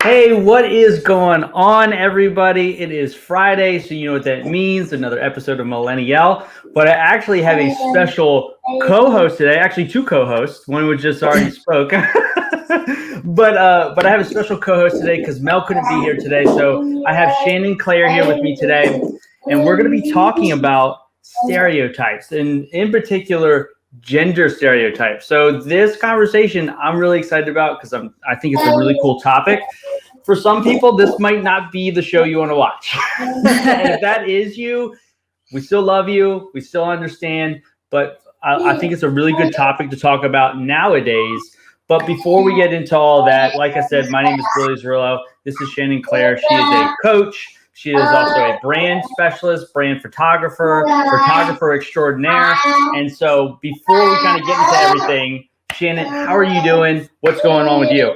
Hey, what is going on, everybody? It is Friday, so you know what that means. Another episode of Millennial. But I actually have a special co-host today. Actually, two co-hosts. One was just already spoke. But I have a special co-host today because Mel couldn't be here today. So I have Shannon Claire here with me today, and we're going to be talking about stereotypes, and in particular, gender stereotypes. So this conversation I'm really excited about because I think it's a really cool topic. For some people, this might not be the show you want to watch. And if that is you, we still love you. We still understand. But I think it's a really good topic to talk about nowadays. But before we get into all that, like I said, my name is Billy Zerillo. This is Shannon Claire. She is a coach. She is also a brand specialist, brand photographer, photographer extraordinaire. And so before we kind of get into everything, Shannon, how are you doing? What's going on with you?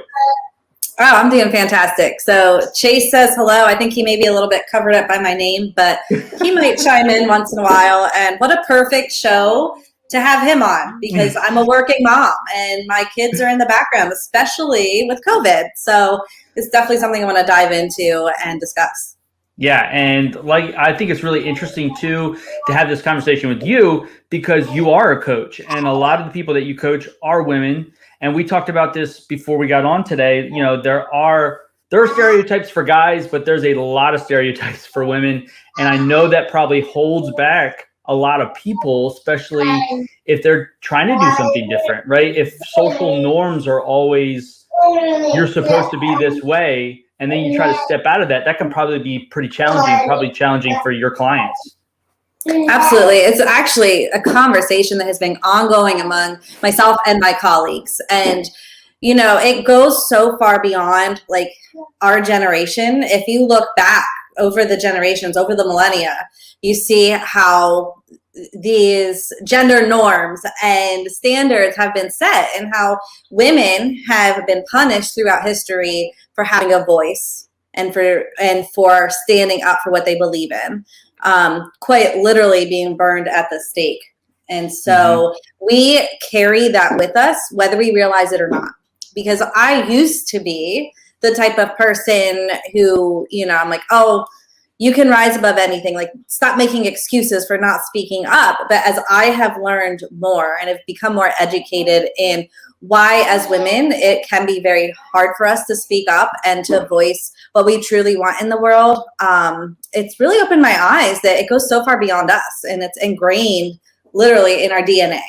Oh, I'm doing fantastic. So Chase says hello. I think he may be a little bit covered up by my name, but he might chime in once in a while. And what a perfect show to have him on because I'm a working mom and my kids are in the background, especially with COVID. So it's definitely something I want to dive into and discuss. Yeah, and I think it's really interesting too to have this conversation with you because you are a coach, and a lot of the people that you coach are women. And we talked about this before we got on today. You know, there are stereotypes for guys, but there's a lot of stereotypes for women, and I know that probably holds back a lot of people, especially if they're trying to do something different, right? If social norms are always you're supposed to be this way, and then you try to step out of that, that can probably be pretty challenging, probably challenging for your clients. Absolutely. It's actually a conversation that has been ongoing among myself and my colleagues. And, you know, it goes so far beyond like our generation. If you look back over the generations, over the millennia, you see how these gender norms and standards have been set and how women have been punished throughout history for having a voice and for standing up for what they believe in, quite literally being burned at the stake. And so we carry that with us, whether we realize it or not, because I used to be the type of person who, you know, I'm like, oh, you can rise above anything, like stop making excuses for not speaking up. But as I have learned more and have become more educated in why as women, it can be very hard for us to speak up and to voice what we truly want in the world. It's really opened my eyes that it goes so far beyond us and it's ingrained literally in our DNA.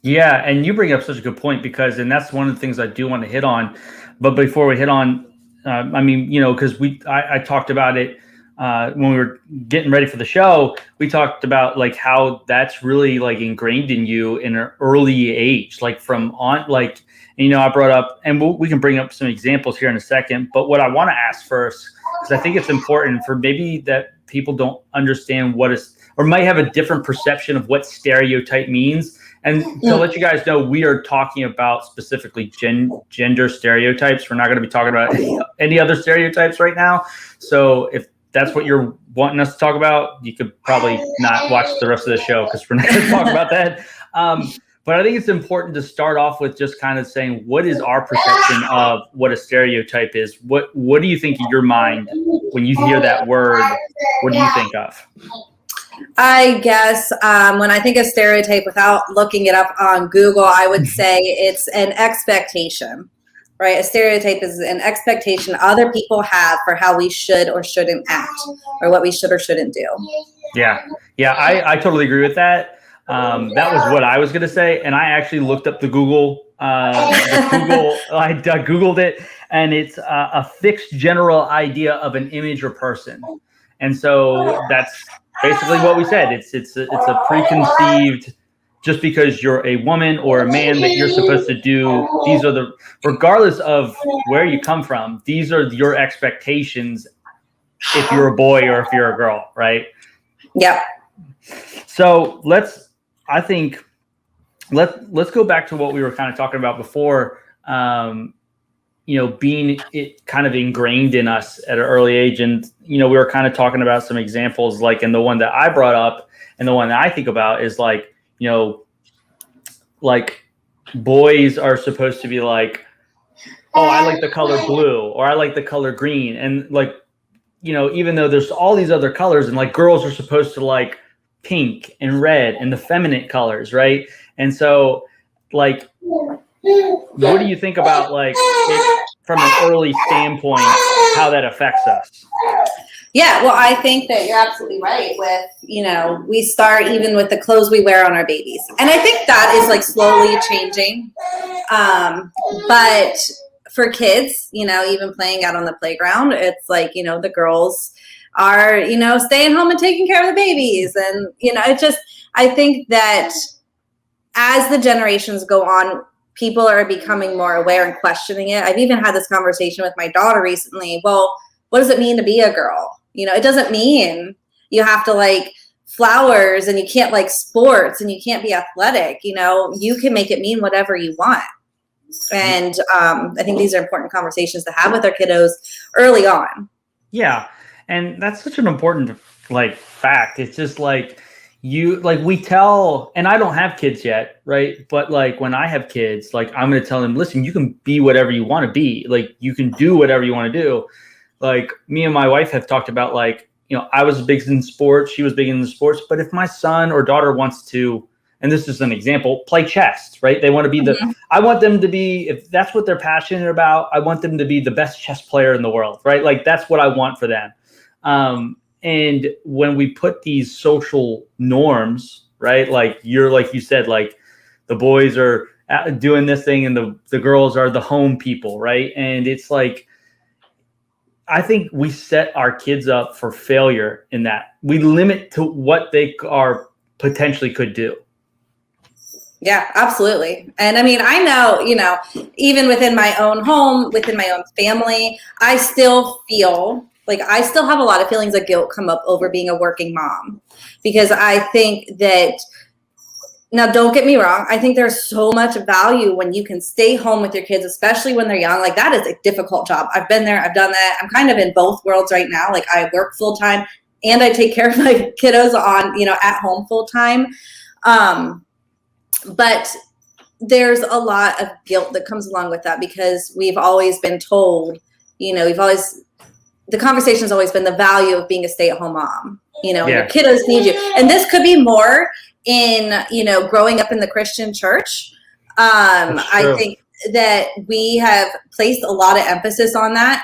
Yeah. And you bring up such a good point and that's one of the things I do want to hit on. But before we hit on, I mean, you know, because I talked about it when we were getting ready for the show. We talked about like how that's really like ingrained in you in an early age, like from on, like, you know, I brought up, and we can bring up some examples here in a second. But what I want to ask first, because I think it's important for maybe that people don't understand what is, or might have a different perception of what stereotype means. And to let you guys know, we are talking about specifically gender stereotypes. We're not going to be talking about any other stereotypes right now. So if that's what you're wanting us to talk about, you could probably not watch the rest of the show because we're not going to talk about that. But I think it's important to start off with just kind of saying, what is our perception of what a stereotype is? What do you think in your mind when you hear that word? What do you think of? I guess when I think of stereotype, without looking it up on Google, I would say it's an expectation, right? A stereotype is an expectation other people have for how we should or shouldn't act or what we should or shouldn't do. Yeah, I totally agree with that. That was what I was going to say. And I actually looked up the Google. I Googled it, and it's a fixed general idea of an image or person. And so that's basically what we said. It's a preconceived, just because you're a woman or a man, that you're supposed to do. These are regardless of where you come from, these are your expectations if you're a boy or if you're a girl, right? Yeah. So let's go back to what we were kind of talking about before. You know, being it kind of ingrained in us at an early age. And, you know, we were kind of talking about some examples, like, and the one that I brought up and the one that I think about is like, you know, like boys are supposed to be like oh, I like the color blue, or I like the color green. And like, you know, even though there's all these other colors, and like girls are supposed to like pink and red and the feminine colors, right? And so like, what do you think about like it from an early standpoint, how that affects us? Yeah, well, I think that you're absolutely right with, you know, we start even with the clothes we wear on our babies. And I think that is like slowly changing. But for kids, you know, even playing out on the playground, it's like, you know, the girls are, you know, staying home and taking care of the babies. And, you know, it just, I think that as the generations go on, people are becoming more aware and questioning it. I've even had this conversation with my daughter recently. Well, what does it mean to be a girl? You know, it doesn't mean you have to like flowers and you can't like sports and you can't be athletic. You know, you can make it mean whatever you want. And I think these are important conversations to have with our kiddos early on. Yeah. And that's such an important like fact. It's just like we tell, and I don't have kids yet, right? But like when I have kids, like I'm going to tell them, listen, you can be whatever you want to be. Like you can do whatever you want to do. Like me and my wife have talked about like, you know, I was big in sports. She was big in the sports. But if my son or daughter wants to, and this is an example, play chess, right? They want to be I want them to be, if that's what they're passionate about, I want them to be the best chess player in the world, right? Like that's what I want for them. And when we put these social norms, right? Like you said, like the boys are doing this thing and the girls are the home people, right? And it's like, I think we set our kids up for failure in that we limit to what they are potentially could do. Yeah, absolutely. And I mean, I know, you know, even within my own home, within my own family, I still feel like I still have a lot of feelings of guilt come up over being a working mom, because I think that, now don't get me wrong, I think there's so much value when you can stay home with your kids, especially when they're young. Like that is a difficult job. I've been there, I've done that. I'm kind of in both worlds right now. Like I work full time and I take care of my kiddos on, you know, at home full time. But there's a lot of guilt that comes along with that, because we've always been told, you know, the conversation's always been the value of being a stay-at-home mom, you know, and your kiddos need you. And this could be more in, you know, growing up in the Christian church. I think that we have placed a lot of emphasis on that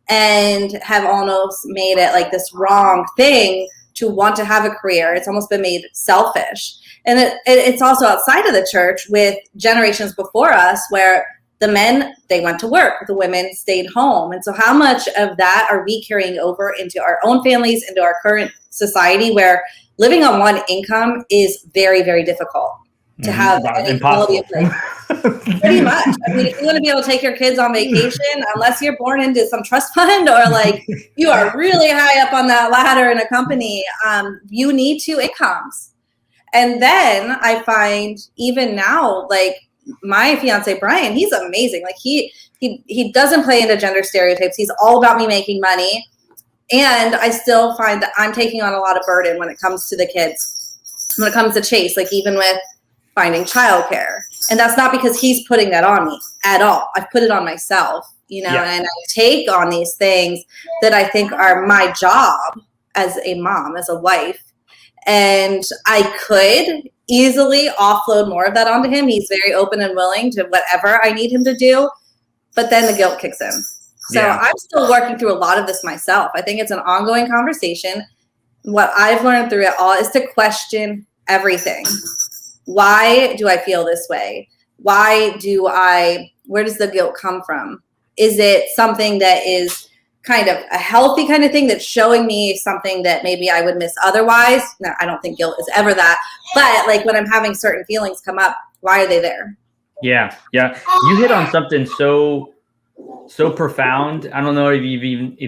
and have almost made it like this wrong thing to want to have a career. It's almost been made selfish. And it's also outside of the church with generations before us where the men, they went to work, the women stayed home. And so how much of that are we carrying over into our own families, into our current society, where living on one income is very, very difficult to have any quality of life? Pretty much. I mean, if you want to be able to take your kids on vacation, unless you're born into some trust fund or like you are really high up on that ladder in a company, you need two incomes. And then I find even now, like my fiance, Brian, he's amazing. Like he doesn't play into gender stereotypes. He's all about me making money. And I still find that I'm taking on a lot of burden when it comes to the kids, when it comes to Chase, like even with finding childcare. And that's not because he's putting that on me at all. I've put it on myself, you know, and I take on these things that I think are my job as a mom, as a wife. And I could easily offload more of that onto him. He's very open and willing to whatever I need him to do. But then the guilt kicks in. So I'm still working through a lot of this myself. I think it's an ongoing conversation. What I've learned through it all is to question everything. Why do I feel this way? Where does the guilt come from? Is it something that is kind of a healthy kind of thing that's showing me something that maybe I would miss otherwise? No, I don't think guilt is ever that. But like when I'm having certain feelings come up, why are they there? Yeah. You hit on something so profound. I don't know if you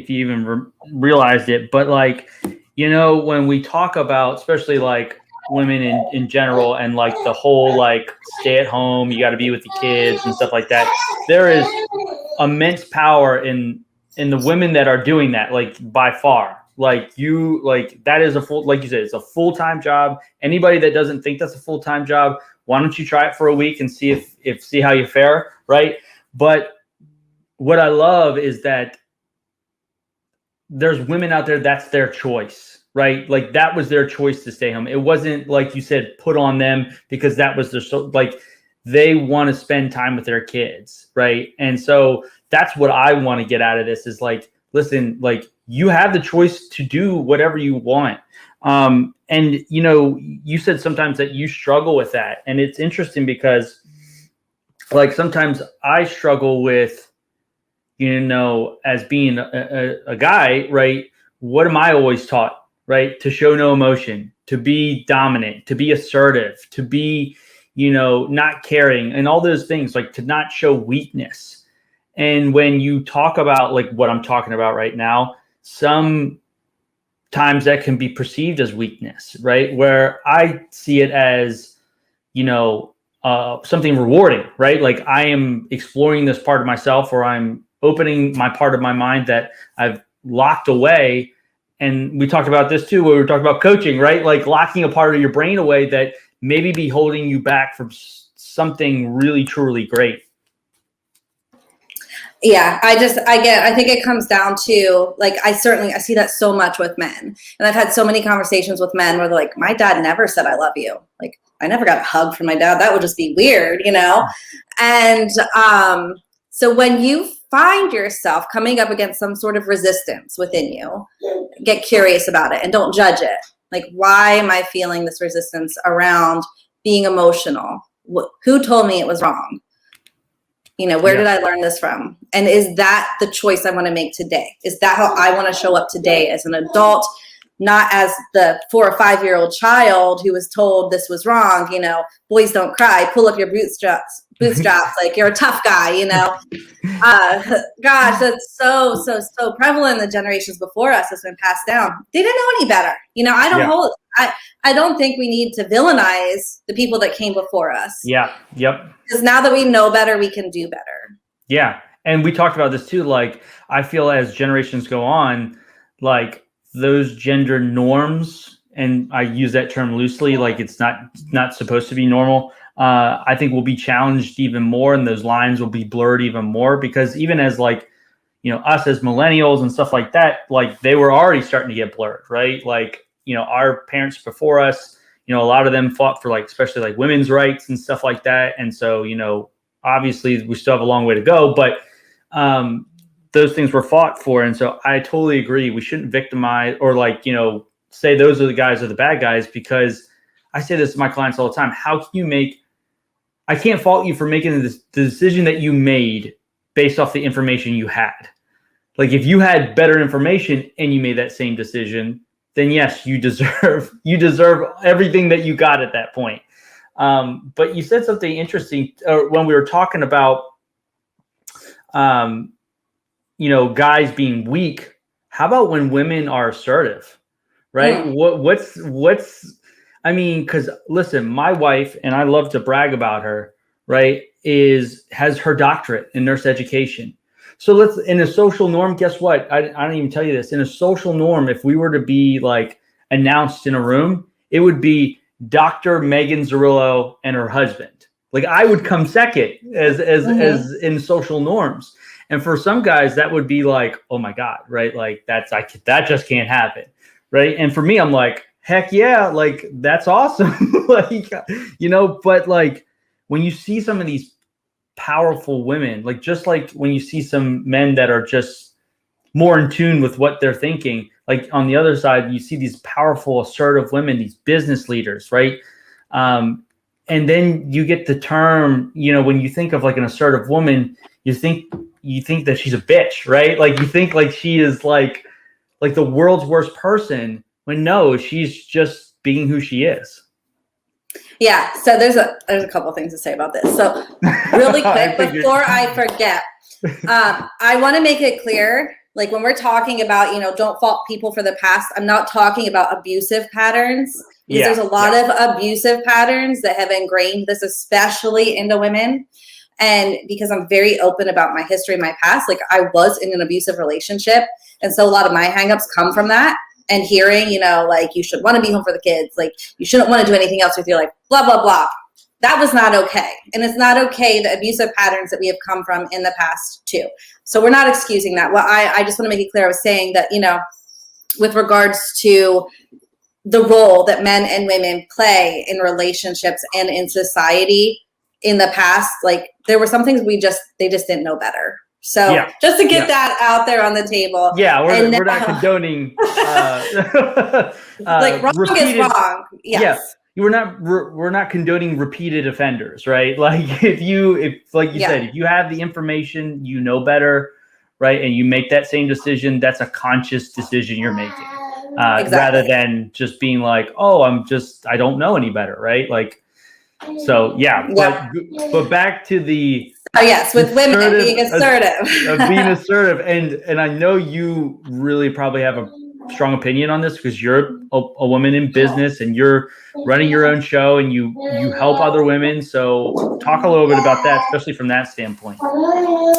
even realized it, but like, you know, when we talk about, especially like women in general, and like the whole like stay at home, you got to be with the kids and stuff like that, there is immense power in the women that are doing that, like by far. Like that is like you said, it's a full-time job. Anybody that doesn't think that's a full-time job, why don't you try it for a week and see how you fare, right? But what I love is that there's women out there, that's their choice, right? Like that was their choice to stay home. It wasn't, like you said, put on them because that was their, like they want to spend time with their kids, right? And so that's what I want to get out of this is like, listen, like you have the choice to do whatever you want. And you know, you said sometimes that you struggle with that. And it's interesting because like sometimes I struggle with, you know, as being a guy, right? What am I always taught, right? To show no emotion, to be dominant, to be assertive, to be, you know, not caring and all those things, like to not show weakness. And when you talk about like what I'm talking about right now, sometimes that can be perceived as weakness, right? Where I see it as, you know, something rewarding, right? Like I am exploring this part of myself, or I'm opening my part of my mind that I've locked away. And we talked about this too, where we were talking about coaching, right? Like locking a part of your brain away that maybe be holding you back from something really, truly great. Yeah, I think it comes down to like, I see that so much with men. And I've had so many conversations with men where they're like, my dad never said, I love you. Like, I never got a hug from my dad. That would just be weird, you know? And so when you find yourself coming up against some sort of resistance within you, get curious about it and don't judge it. Like, why am I feeling this resistance around being emotional? Who told me it was wrong? You know, where did I learn this from? And is that the choice I want to make today? Is that how I want to show up today as an adult, not as the 4 or 5 year old child who was told this was wrong? You know, boys don't cry, pull up your bootstraps, like you're a tough guy, you know? Gosh, that's so prevalent in the generations before us. Has been passed down. They didn't know any better. You know, I don't think we need to villainize the people that came before us. Yeah. Yep. Because now that we know better, we can do better. Yeah. And we talked about this too. Like, I feel as generations go on, like those gender norms, and I use that term loosely, like it's not supposed to be normal. I think will be challenged even more, and those lines will be blurred even more, because even as like, you know, us as millennials and stuff like that, like they were already starting to get blurred, right? Like, you know, our parents before us, you know, a lot of them fought for like, especially like women's rights and stuff like that. And so, you know, obviously we still have a long way to go, but those things were fought for. And so I totally agree. We shouldn't victimize or like, you know, say those are the guys or the bad guys, because I say this to my clients all the time. How can you I can't fault you for making the decision that you made based off the information you had. Like if you had better information and you made that same decision, then yes, you deserve everything that you got at that point. But you said something interesting when we were talking about, you know, guys being weak. How about when women are assertive, right? What's I mean, because listen, my wife, and I love to brag about her, right, has her doctorate in nurse education. So in a social norm, guess what? I don't even tell you this. In a social norm, if we were to be like announced in a room, it would be Dr. Megan Zerillo and her husband. Like I would come second as in social norms. And for some guys, that would be like, oh my God, right? Like that just can't happen, right? And for me, I'm like, heck yeah, like that's awesome. Like, you know, but like when you see some of these powerful women, like just like when you see some men that are just more in tune with what they're thinking, like on the other side, you see these powerful, assertive women, these business leaders, right? And then you get the term, you know, when you think of like an assertive woman, you think that she's a bitch, right? Like you think like she is like the world's worst person, when no, she's just being who she is. Yeah, so there's a couple things to say about this. So really quick, before I forget, I want to make it clear, like when we're talking about, you know, don't fault people for the past, I'm not talking about abusive patterns, because there's a lot of abusive patterns that have ingrained this, especially into women. And because I'm very open about my history, my past, like I was in an abusive relationship. And so a lot of my hangups come from that. And hearing, you know, like you should want to be home for the kids, like you shouldn't want to do anything else with your life, blah, blah, blah. that was not okay. And it's not okay, the abusive patterns that we have come from in the past too. So we're not excusing that. Well, I just want to make it clear, I was saying that, with regards to the role that men and women play in relationships and in society in the past, like there were some things they just didn't know better. So just to get that out there on the table. Yeah, we're not condoning like wrong is wrong. Yes. Yeah. We're not condoning repeated offenders, right? Like if like you said, if you have the information, you know better, right? And you make that same decision, that's a conscious decision you're making. Exactly. Rather than just being like, oh, I don't know any better, right? Like, so but back to the with women being assertive, being assertive, and I know you really probably have a strong opinion on this because you're a woman in business and you're running your own show and you help other women. So talk a little bit about that, especially from that standpoint.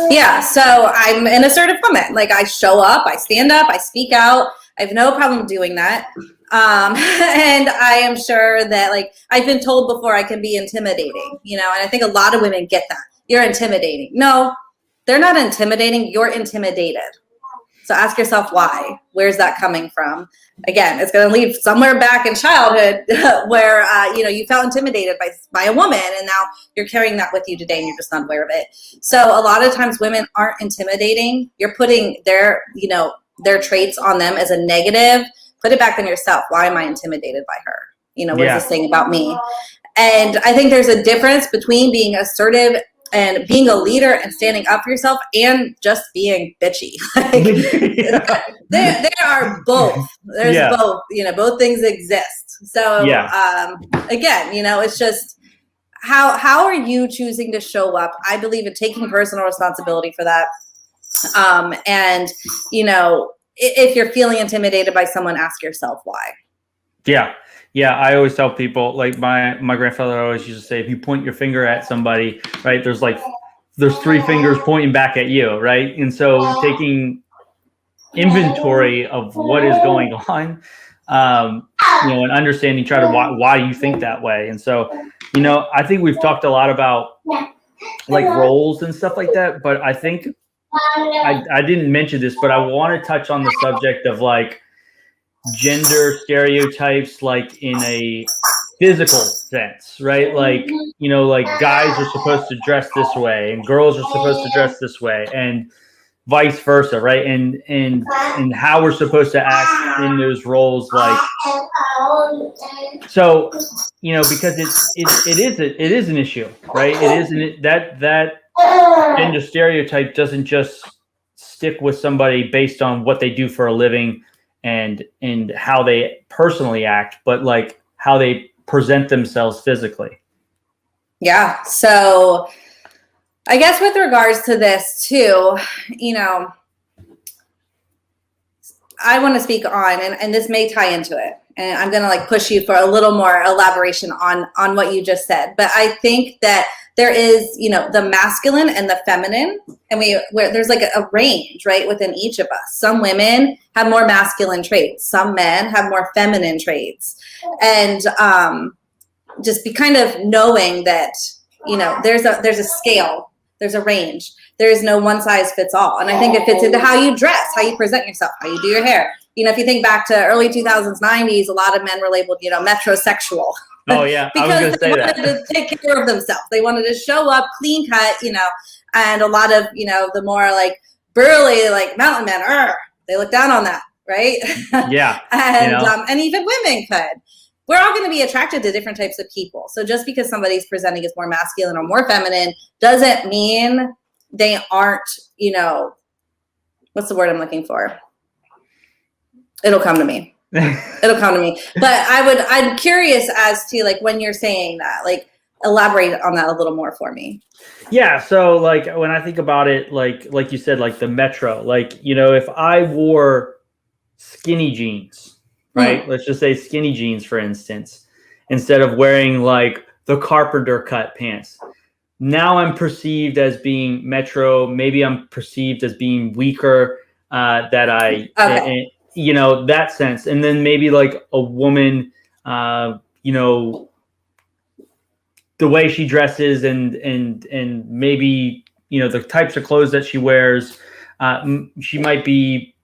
Yeah, so I'm an assertive woman. Like I show up, I stand up, I speak out. I have no problem doing that. And I am sure that, like, I've been told before I can be intimidating, and I think a lot of women get that. You're intimidating. No, they're not intimidating. You're intimidated. So ask yourself why. Where's that coming from? Again, it's going to lead somewhere back in childhood where, you felt intimidated by a woman, and now you're carrying that with you today and you're just not aware of it. So a lot of times women aren't intimidating. You're putting their traits on them as a negative. Put it back on yourself. Why am I intimidated by her? What is this saying about me? And I think there's a difference between being assertive and being a leader and standing up for yourself and just being bitchy. There are both. There's both. Both things exist. So again, it's just how are you choosing to show up? I believe in taking personal responsibility for that. And if you're feeling intimidated by someone, ask yourself why. Yeah, I always tell people, like my grandfather always used to say, if you point your finger at somebody, right, there's three fingers pointing back at you, right? And so taking inventory of what is going on, and understanding, why you think that way. And so, I think we've talked a lot about like roles and stuff like that, but I think I didn't mention this, but I want to touch on the subject of like gender stereotypes, like in a physical sense, right? Like, like guys are supposed to dress this way and girls are supposed to dress this way and vice versa, right? And how we're supposed to act in those roles, like, so, because it is an issue, right? It isn't that gender stereotype doesn't just stick with somebody based on what they do for a living and how they personally act, but like how they present themselves physically. Yeah. So I guess with regards to this too, I want to speak on, and this may tie into it, and I'm going to like push you for a little more elaboration on what you just said. But I think that there is, the masculine and the feminine, and where there's like a range, right, within each of us. Some women have more masculine traits. Some men have more feminine traits. And just be kind of knowing that, there's a scale, there's a range. There is no one size fits all. And I think it fits into how you dress, how you present yourself, how you do your hair. If you think back to early 2000s, 90s, a lot of men were labeled, metrosexual. Oh yeah, because they wanted to take care of themselves. They wanted to show up clean cut, and a lot of, the more like burly, like mountain men, they look down on that, right? Yeah. And even women could. We're all going to be attracted to different types of people. So just because somebody's presenting as more masculine or more feminine doesn't mean they aren't, what's the word I'm looking for? It'll come to me. It'll come to me. But I'm curious as to like when you're saying that, like elaborate on that a little more for me. Yeah. So like when I think about it, like you said, like the metro, like, if I wore skinny jeans, right? Let's just say skinny jeans, for instance, instead of wearing like the carpenter cut pants. Now I'm perceived as being metro. Maybe I'm perceived as being weaker, that sense. And then maybe like a woman, the way she dresses and maybe, the types of clothes that she wears, she might be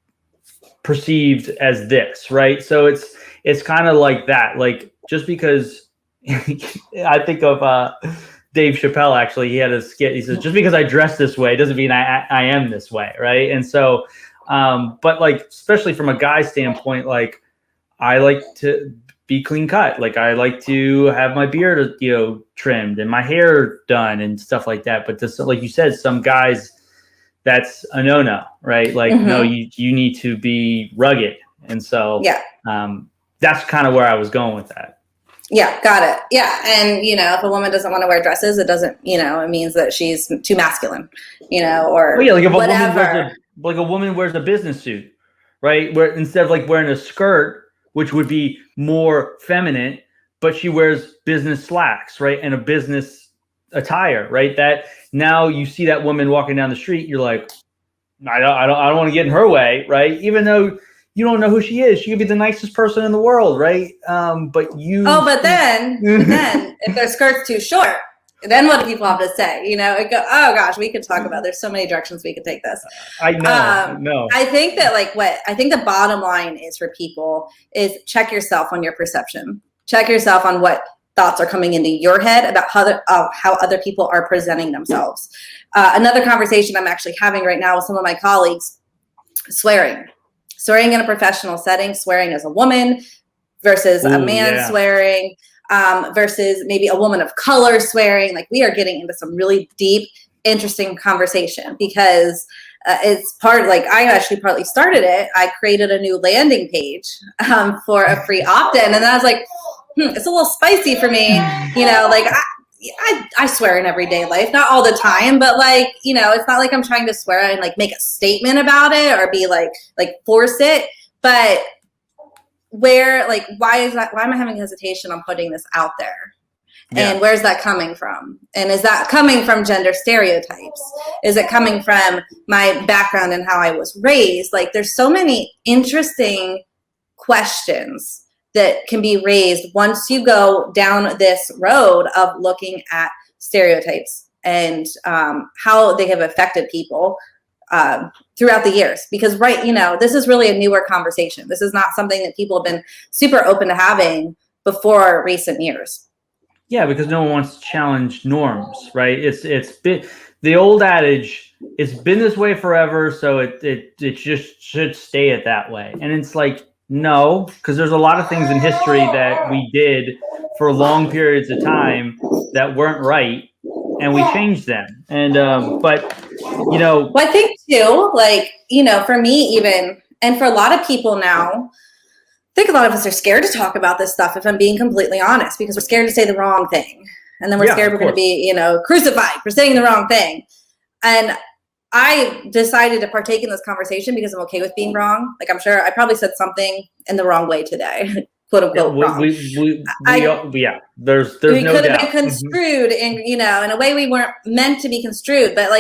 perceived as this, right? So it's kind of like that. Like, just because I think of Dave Chappelle, actually, he had a skit. He says, just because I dress this way doesn't mean I am this way, right? And so, but like, especially from a guy standpoint, like, I like to be clean cut. Like, I like to have my beard, trimmed and my hair done and stuff like that. But this, like you said, some guys, that's a no, right? Like, no, you need to be rugged. And so, that's kind of where I was going with that. Yeah, got it. Yeah. And, if a woman doesn't want to wear dresses, it doesn't, it means that she's too masculine, or like if whatever. A woman wears a business suit, right? Where instead of like wearing a skirt, which would be more feminine, but she wears business slacks, right? And a business attire, right? That now you see that woman walking down the street, you're like, I don't want to get in her way, right? Even though you don't know who she is. She could be the nicest person in the world, right? But then if their skirt's too short, then what do people have to say? It go, oh gosh, we could talk about, there's so many directions we could take this. I know. No. I think that I think the bottom line is for people is check yourself on your perception. Check yourself on what thoughts are coming into your head about how other people are presenting themselves. Another conversation I'm actually having right now with some of my colleagues, swearing in a professional setting, swearing as a woman versus a man swearing, versus maybe a woman of color swearing. Like, we are getting into some really deep, interesting conversation because it's I actually partly started it. I created a new landing page for a free opt-in. And then I was like, it's a little spicy for me. I swear in everyday life, not all the time, but it's not like I'm trying to swear and make a statement about it or be like force it. But why am I having hesitation on putting this out there? Yeah. And where's that coming from? And is that coming from gender stereotypes? Is it coming from my background and how I was raised? There's so many interesting questions that can be raised once you go down this road of looking at stereotypes and how they have affected people throughout the years. Because this is really a newer conversation. This is not something that people have been super open to having before recent years. Yeah, because no one wants to challenge norms, right? It's been the old adage, it's been this way forever, so it just should stay it that way. And it's like, no, because there's a lot of things in history that we did for long periods of time that weren't right, and we changed them. And but well, I think too, for me even, and for a lot of people now, I think a lot of us are scared to talk about this stuff, if I'm being completely honest, because we're scared to say the wrong thing, and then we're scared we're going to be crucified for saying the wrong thing. And I decided to partake in this conversation because I'm okay with being wrong. I'm sure I probably said something in the wrong way today, quote unquote wrong. There's we no could have been construed in a way we weren't meant to be construed. But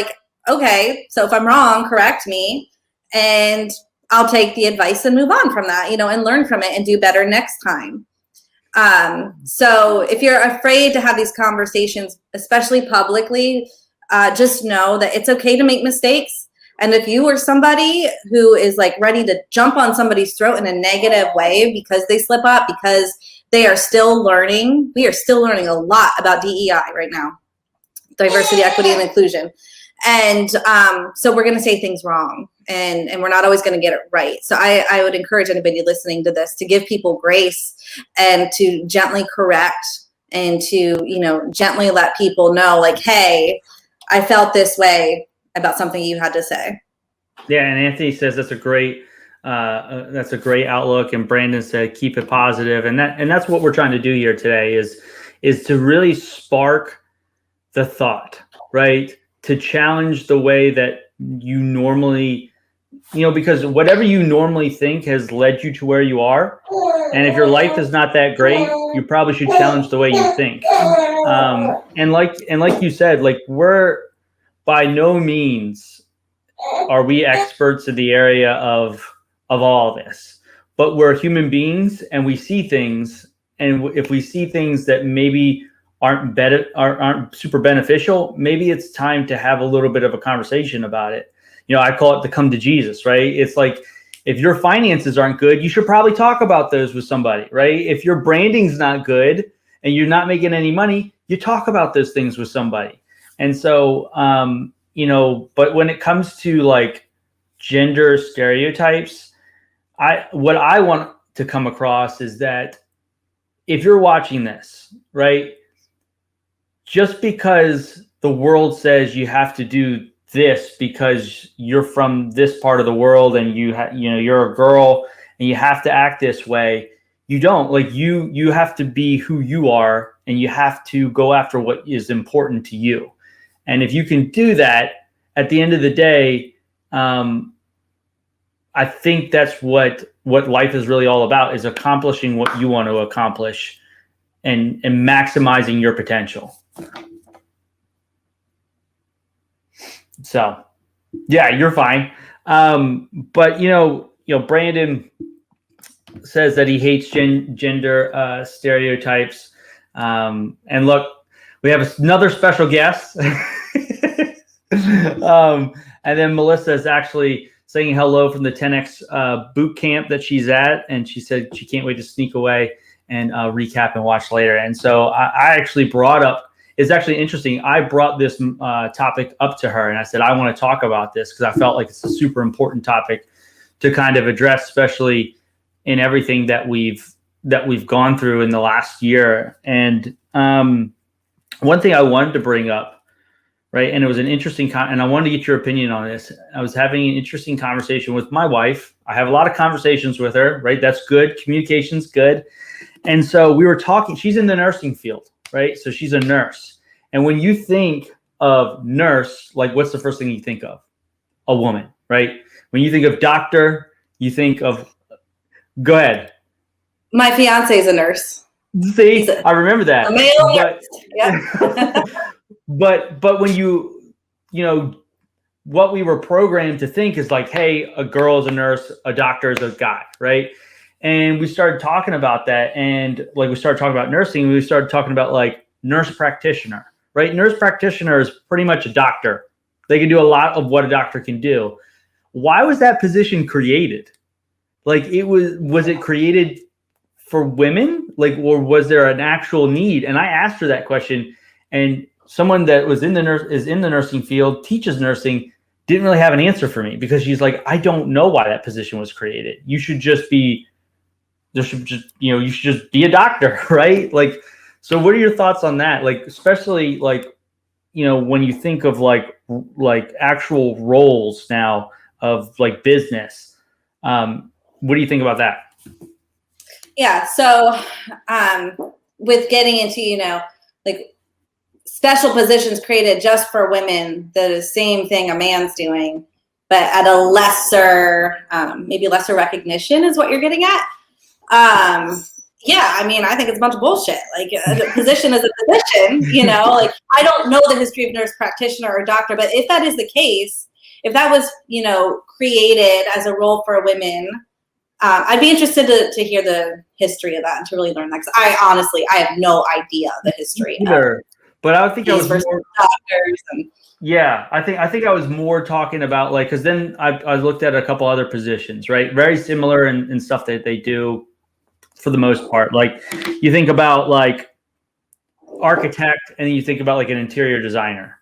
okay, so if I'm wrong, correct me, and I'll take the advice and move on from that, and learn from it and do better next time. So if you're afraid to have these conversations, especially publicly, just know that it's okay to make mistakes. And if you are somebody who is ready to jump on somebody's throat in a negative way because they slip up, because they are still learning, we are still learning a lot about DEI right now, diversity, equity, and inclusion. And so we're going to say things wrong, and we're not always going to get it right. So I would encourage anybody listening to this to give people grace and to gently correct and to, gently let people know, hey, I felt this way about something you had to say. Yeah, and Anthony says that's a great outlook, and Brandon said keep it positive, and that's what we're trying to do here today is to really spark the thought, right? To challenge the way that you normally, because whatever you normally think has led you to where you are, and if your life is not that great, you probably should challenge the way you think. And like you said, we're by no means are we experts in the area of all this, but we're human beings and we see things. And if we see things that maybe aren't super beneficial, maybe it's time to have a little bit of a conversation about it. I call it the come to Jesus, right? It's like, if your finances aren't good, you should probably talk about those with somebody, right? If your branding's not good and you're not making any money, you talk about those things with somebody. And so, but when it comes to like gender stereotypes, what I want to come across is that if you're watching this, right, just because the world says you have to do this because you're from this part of the world and you're a girl and you have to act this way, you don't. Like, you have to be who you are, and you have to go after what is important to you. And if you can do that, at the end of the day, I think that's what life is really all about, is accomplishing what you want to accomplish and maximizing your potential. So, yeah, you're fine. But Brandon says that he hates gender stereotypes. And look, we have another special guest. And then Melissa is actually saying hello from the 10X Bootcamp that she's at. And she said she can't wait to sneak away and recap and watch later. And so I actually brought up, it's actually interesting. I brought this topic up to her and I said, I want to talk about this because I felt like it's a super important topic to kind of address, especially in everything that we've gone through in the last year. And one thing I wanted to bring up, right, and it was an interesting, and I wanted to get your opinion on this. I was having an interesting conversation with my wife. I have a lot of conversations with her, right? That's good. Communication's good. And so we were talking, she's in the nursing field, right? So she's a nurse. And when you think of nurse, like, what's the first thing you think of? A woman, right? When you think of doctor, you think of, go ahead. My fiance is a nurse. See, I remember that. A male nurse. Yeah. but when what we were programmed to think is like, hey, a girl is a nurse, a doctor is a guy, right? And we started talking about that, and like we started talking about nursing, we started talking about like nurse practitioner, right? Nurse practitioner is pretty much a doctor. They can do a lot of what a doctor can do. Why was that position created? Like, was it created for women? Like, or was there an actual need? And I asked her that question, and someone that was in the nursing field, teaches nursing, didn't really have an answer for me, because she's like, I don't know why that position was created. You should just be a doctor, right? Like, so what are your thoughts on that? Like, especially like, when you think of like actual roles now of like business, what do you think about that? Yeah. So, with getting into, like special positions created just for women, the same thing a man's doing, but at a lesser, maybe lesser recognition is what you're getting at. Yeah, I mean, I think it's a bunch of bullshit. Like, a position is a position, like, I don't know the history of nurse practitioner or doctor, but if that is the case, if that was, created as a role for women, I'd be interested to hear the history of that and to really learn that. Because I have no idea the history. Either. But I think I was more, doctors and, yeah, I think I was more talking about like, because then I looked at a couple other positions, right? Very similar in stuff that they do for the most part. Like, you think about like architect, and then you think about like an interior designer,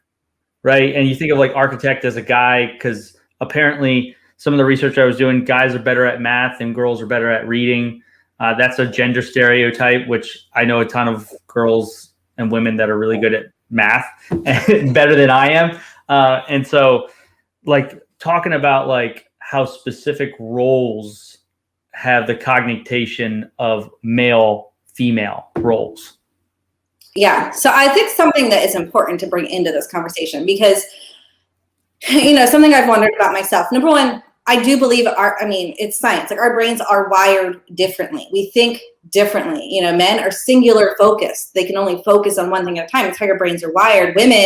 right? And you think of like architect as a guy, because apparently some of the research I was doing, guys are better at math and girls are better at reading. That's a gender stereotype, which I know a ton of girls and women that are really good at math and better than I am. And so like talking about like how specific roles have the connotation of male, female roles. Yeah. So I think something that is important to bring into this conversation, because, something I've wondered about myself. Number one, I do believe it's science. Like, our brains are wired differently. We think differently. Men are singular focused. They can only focus on one thing at a time. It's how your brains are wired. Women,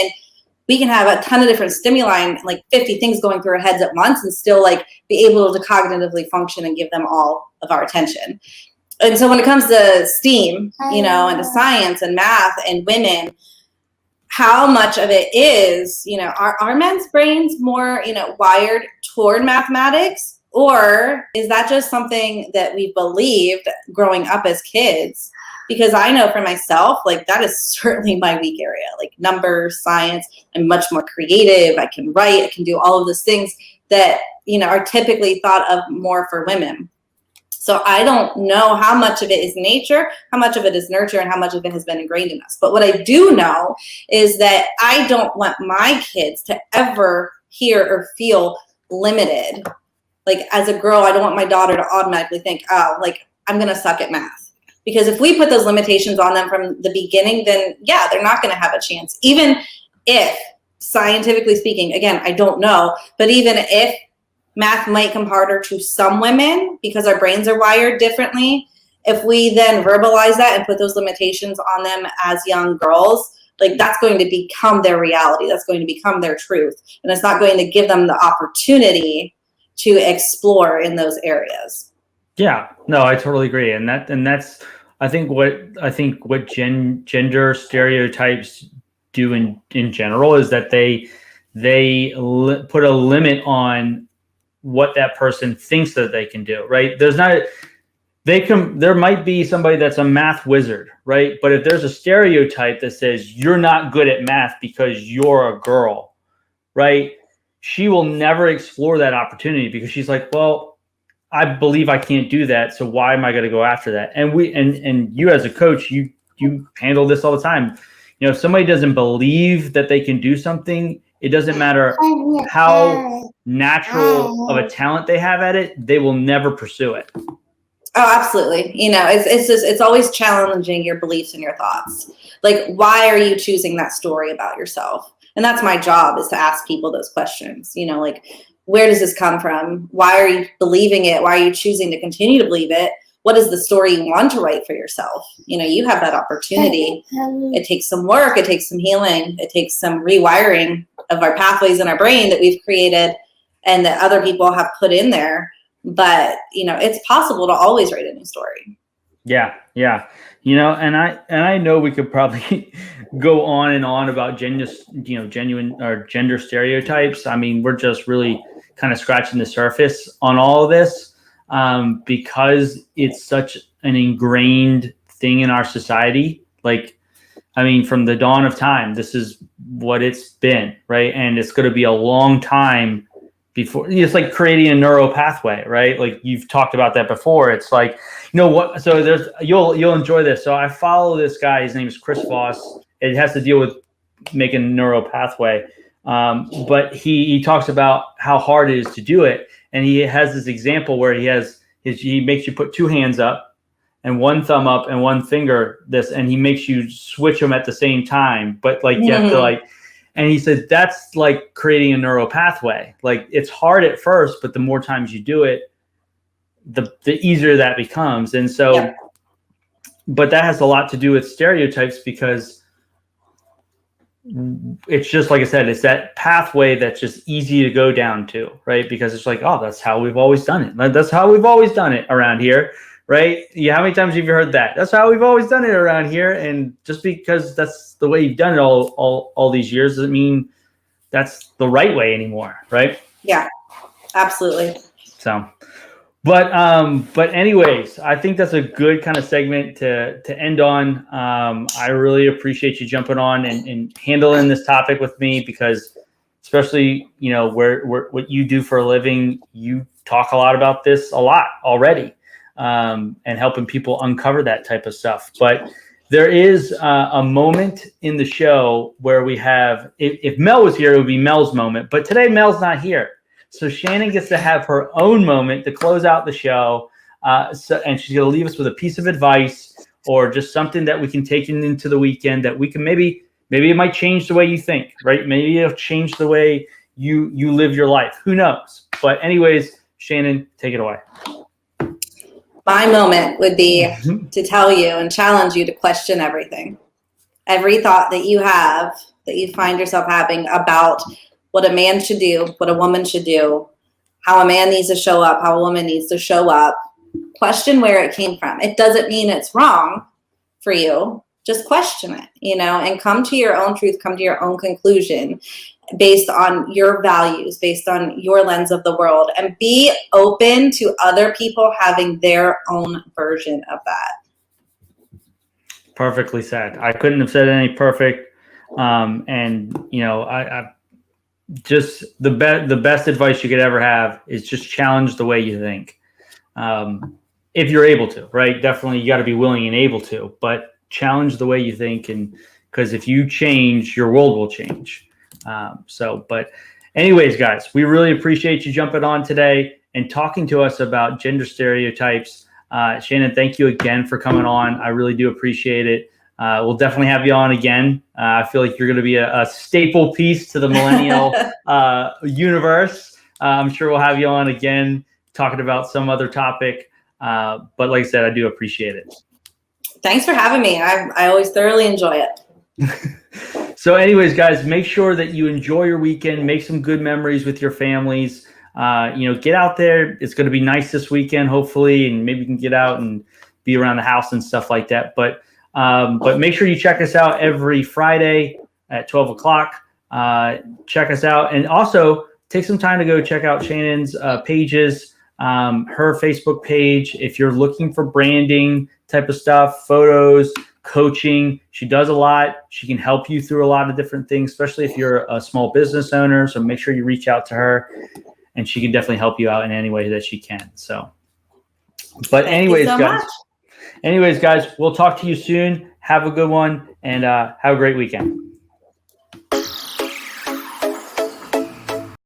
we can have a ton of different stimuli and like 50 things going through our heads at once and still like be able to cognitively function and give them all of our attention. And so when it comes to STEAM, you know, and to science and math and women, how much of it is, you know, are men's brains more, you know, wired toward mathematics? Or is that just something that we believed growing up as kids? Because I know for myself, like that is certainly my weak area, like numbers, science. I'm much more creative. I can write, I can do all of those things that, you know, are typically thought of more for women. So I don't know how much of it is nature, how much of it is nurture, and how much of it has been ingrained in us. But what I do know is that I don't want my kids to ever hear or feel limited. Like as a girl, I don't want my daughter to automatically think, oh, like I'm going to suck at math. Because if we put those limitations on them from the beginning, then yeah, they're not going to have a chance. Even if, scientifically speaking, again, I don't know, but even if math might come harder to some women because our brains are wired differently, if we then verbalize that and put those limitations on them as young girls, like that's going to become their reality. That's going to become their truth. And it's not going to give them the opportunity to explore in those areas. Yeah, no, I totally agree. And that's I think what gender stereotypes do in general is that they put a limit on what that person thinks that they can do, right? There might be somebody that's a math wizard, right? But if there's a stereotype that says you're not good at math because you're a girl, right? She will never explore that opportunity because she's like, well, I believe I can't do that. So why am I going to go after that? And you as a coach, you handle this all the time. You know, if somebody doesn't believe that they can do something, it doesn't matter how natural of a talent they have at it, they will never pursue it. Oh, absolutely. You know, it's always challenging your beliefs and your thoughts. Like, why are you choosing that story about yourself? And that's my job, is to ask people those questions. You know, like, where does this come from? Why are you believing it? Why are you choosing to continue to believe it? What is the story you want to write for yourself? You know, you have that opportunity. It takes some work. It takes some healing. It takes some rewiring of our pathways in our brain that we've created and that other people have put in there. But, you know, it's possible to always write a new story. Yeah. Yeah. You know, and I know we could probably go on and on about genuine or gender stereotypes. I mean, we're just really kind of scratching the surface on all of this, because it's such an ingrained thing in our society. Like, I mean, from the dawn of time, this is what it's been, right? And it's going to be a long time before. It's like creating a neural pathway, right? Like you've talked about that before. It's like, you know what? So you'll enjoy this. So I follow this guy. His name is Chris Voss. It has to deal with making a neural pathway. But he talks about how hard it is to do it. And he has this example where he makes you put two hands up and one thumb up and one finger and he makes you switch them at the same time. But like, you have to and he said, that's like creating a neural pathway. Like it's hard at first, but the more times you do it, the easier that becomes. And so, but that has a lot to do with stereotypes because it's just, like I said, it's that pathway that's just easy to go down to, right? Because it's like, oh, that's how we've always done it. That's how we've always done it around here, right? Yeah, how many times have you heard that? That's how we've always done it around here. And just because that's the way you've done it all these years doesn't mean that's the right way anymore, right? Yeah, absolutely. So, but anyways, I think that's a good kind of segment to end on. I really appreciate you jumping on and handling this topic with me because, especially, you know, where what you do for a living, you talk a lot about this a lot already, and helping people uncover that type of stuff. But there is a moment in the show where we have, if Mel was here, it would be Mel's moment. But today, Mel's not here. So Shannon gets to have her own moment to close out the show. And she's going to leave us with a piece of advice or just something that we can take into the weekend that we can maybe it might change the way you think, right? Maybe it'll change the way you live your life. Who knows? But anyways, Shannon, take it away. My moment would be to tell you and challenge you to question everything. Every thought that you have, that you find yourself having about what a man should do, what a woman should do, how a man needs to show up, how a woman needs to show up. question where it came from. It doesn't mean it's wrong for you. Just question it, and come to your own truth, come to your own conclusion based on your values, based on your lens of the world, and be open to other people having their own version of that. Perfectly said. I couldn't have said it any perfect. I just the best advice you could ever have is just challenge the way you think. If you're able to, right? Definitely you got to be willing and able to, but challenge the way you think, and because if you change, your world will change. But anyways, guys, we really appreciate you jumping on today and talking to us about gender stereotypes. Shannon, thank you again for coming on. I really do appreciate it. We'll definitely have you on again. I feel like you're going to be a staple piece to the millennial universe. I'm sure we'll have you on again talking about some other topic. But like I said, I do appreciate it. Thanks for having me. I always thoroughly enjoy it. So anyways, guys, make sure that you enjoy your weekend, make some good memories with your families. Get out there. It's going to be nice this weekend, hopefully, and maybe you can get out and be around the house and stuff like that. But make sure you check us out every Friday at 12 o'clock. Check us out. And also take some time to go check out Shannon's pages, her Facebook page. If you're looking for branding type of stuff, photos, coaching, she does a lot. She can help you through a lot of different things, especially if you're a small business owner. So make sure you reach out to her, and she can definitely help you out in any way that she can. So, but anyways, guys, we'll talk to you soon. Have a good one, and have a great weekend.